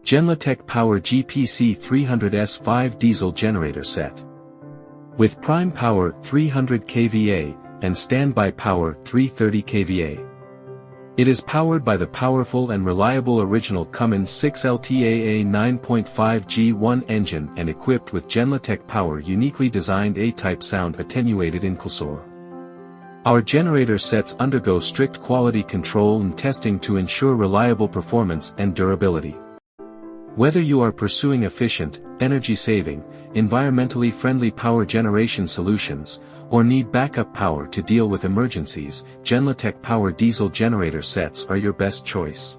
GENLITEC Power GPC300S5 Diesel Generator Set. With prime power 300 kVA, and standby power 330 kVA. It is powered by the powerful and reliable original Cummins 6LTAA 9.5 G1 engine and equipped with GENLITEC Power uniquely designed A-type sound attenuated enclosure. Our generator sets undergo strict quality control and testing to ensure reliable performance and durability. Whether you are pursuing efficient, energy-saving, environmentally friendly power generation solutions, or need backup power to deal with emergencies, GENLITEC Power diesel generator sets are your best choice.